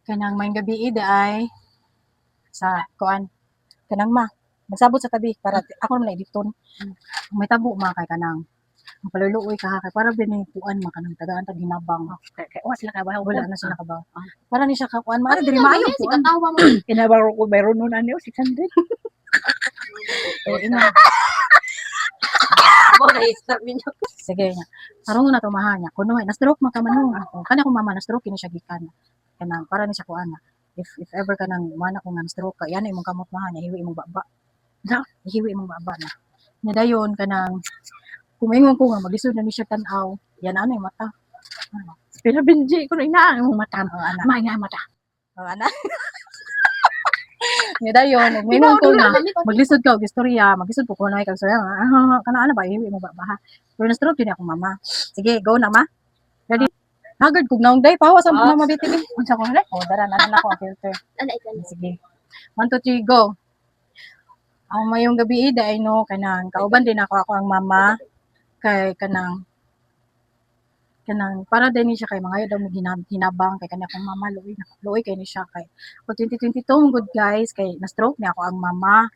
kanang may gabi ay sa kuan kanang magsabot sa tabi para ako naman editon. May tabo kay kanang mapaluluoy ka kay para binituan kanang tagaan tag hinabang. Kaya wala sila kabaw. Wala na sila kabaw. Para ni siya kakuan mara diri maayo Si kuan. katawa mo. Kinabaro ko meron nun ano 600. Ina. Start ninyo. Sige nya. Tarong na tumaha niya. Kuno na stroke man ka man kana ko mama na stroke kini siya gikan. Kanang para ni siya kuan na. If ever kanang mana ko nga stroke ka yan imong kamot maha niya hiwi imong baba. Na, hiwi imong baba na. Nya dayon kanang kumingon ko nga magisod na ni siya tan-aw. Yan ano yung mata. Pero binji ko na ina ang mata. Ana. May nga mata. Ana. Nya dayon kumingon ko nga maglisod ka og istorya, magisod po ko na kag istorya. Kana ana ba hiwi imong baba ha. Pero na stroke yun ako mama. Sige, go na ma. Ready? Hagard kog naong day pawa sa mama bitili. Unsa ko na? Oh, dara na ako ang filter. Ana ikan. Sige. 1 2 3 go. Ang mayong gabi day no kanang kauban din ako ang mama kay kanang para din siya kay mga daw mo hinabang kay kanya akong mama luoy kay ni siya kay 2022 good guys kay na stroke niya ako ang mama.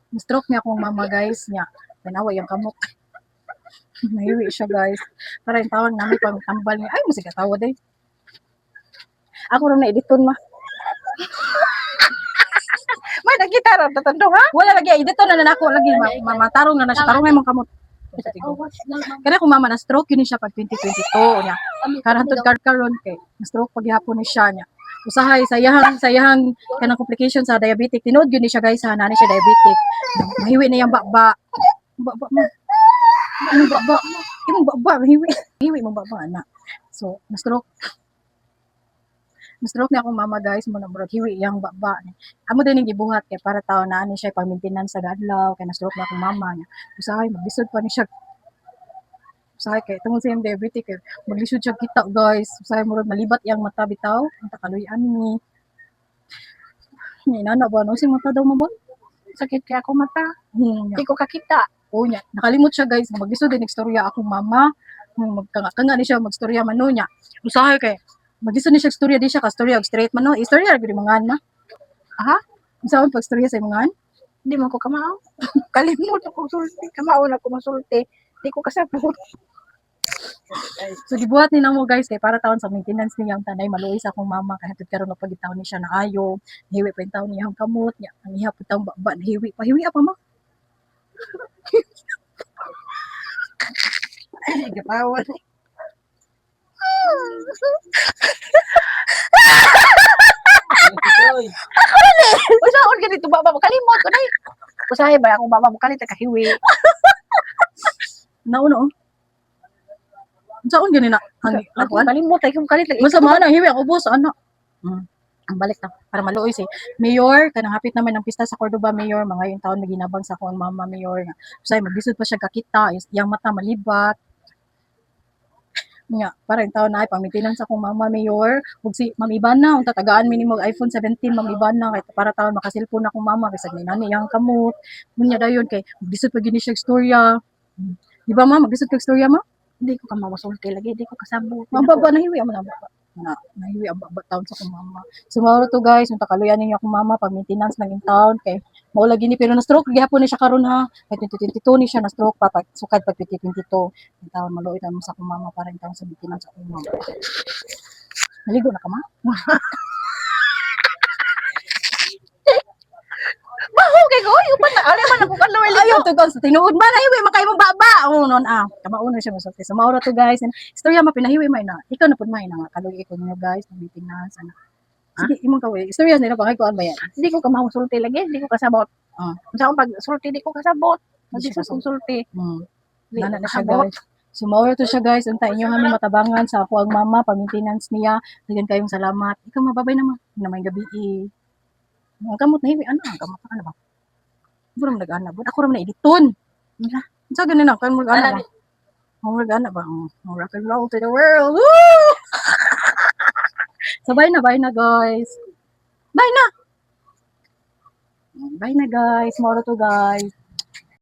Na stroke niya akong mama guys niya. Tanawa yung kamot. Nahiwi siya guys. Para yung tawag namin pang tambal niya. Ay, musika tawa din. Ako rin na-editon ma. May nakita ra tatando ha? Wala lagi, editon na ako lagi. Matarong na siya. Tarong na yung kamot. Kaya kung mama na stroke yun siya pag 2022 niya. Karantod karon kay na stroke paghapon ni siya niya. Usahay sayahang kanang complication sa diabetic. Tinood yun ni siya guys ha, nani siya diabetic. Mahiwi na yung baba. Baba mo. Ano baba? Imong baba hiwi mong baba na. So, na stroke niya akong mama guys mo na murag hiwi yang baba. Amo din gibuhat kay para taon na ani siya pang maintenance sa gadlaw kay na stroke na akong mama niya. Usahay maglisod pa ni siya. Usahay kay tungod sa iyang diabetic kay maglisod siya kita guys. Usahay murag malibat yang mata bitaw. Ang takaluyan ni. Ni nana ba no si mata daw mo ba? Sakit kaya ako mata. Hindi ko kakita. O nya, nakalimot siya guys, magisod din istorya akong mama. Magkanga ni siya magstorya man no nya. Usahay kay magisod ni siya istorya di siya ka storya og straight man no. Istorya gyud mangan ma. Aha? Unsa man pag istorya sa mangan? Hindi man ko kamao. Kalimot ako sulti. Kamao na ko masulti. Hindi ko kasabot. So gibuhat ni namo guys kay para taon sa maintenance niya ang tanay maluoy sa akong mama kay hatud karon napagitaw ni siya na ayo. Hiwi pa yung taon niya ang kamot niya. Ang ihap taong baba hiwi pa pa ma. Ay, gatawan. Usaon ka dito baba kalimot ko nay. Usahay ba akong baba kalit kahiwi. Nauno. Unsaon gani na? Ako kalimot ay kung kalit lagi. Masama na hiwi ang ubos ano. Ang balik na para maluoy si Mayor kanang hapit naman ang pista sa Cordoba Mayor mga yung taon maginabang sa akong mama Mayor nga usay magbisod pa siya kakita yang mata malibat nga para yung taon na ay pang maintenance sa akong mama Mayor ug si Ma'am Ibana ang tatagaan minimo iPhone 17 Ma'am Ibana kay para taon makasilpon akong mama bisag ni nani yang kamot unya dayon kay magbisod pa gini siya istorya di ba ma magbisod ka istorya ma Hindi ko kamawasulti lagi, hindi ko kasabot. mababa na hiwi mo na baba na nahiwi ang baba taon sa akong mama. Sumaro to guys, yung takaluyan ninyo akong mama pag maintenance ng taon kay mao lagi ni pero na stroke gihapon ni siya karon ha. Kay 2022 ni siya na stroke pa pag sukad pag 2022. Yung taon maluoy ta mo sa akong mama para yung taon sa maintenance sa akong mama. Naligo na ka ma? Baho kay ko, yung pata, alay man ako kalaway Ayaw to guys, tinuod man hiwi makay mo baba. Oh non kamao na siya masulti. Sumaro to guys. Istorya mapinahiwi may na. Ikaw na pud may na kaluoy ko niyo guys, maintenance ana. Sige, imong kaway. Istorya nila bangay ko ba yan? Hindi ko kamawasulti lagi, hindi ko kasabot. Sa akong pag sulti, hindi ko kasabot. Hindi ko sulti. Nana na siya guys. Sumawala to siya guys. Unta inyo kami matabangan sa ako ang mama, pag-maintenance niya. Dagan kayong salamat. Ikaw mababay naman. Na may gabi Ang kamot na hiwi. Ano? Ang kamot na ba? Ako rin nag-ana ba? Ako rin na-editon. Sa ganun na. Kaya mo nag-ana ba? Mo nag-ana ba? Rock and roll to the world. Woo! So bye na guys. Bye na guys. Moro to guys.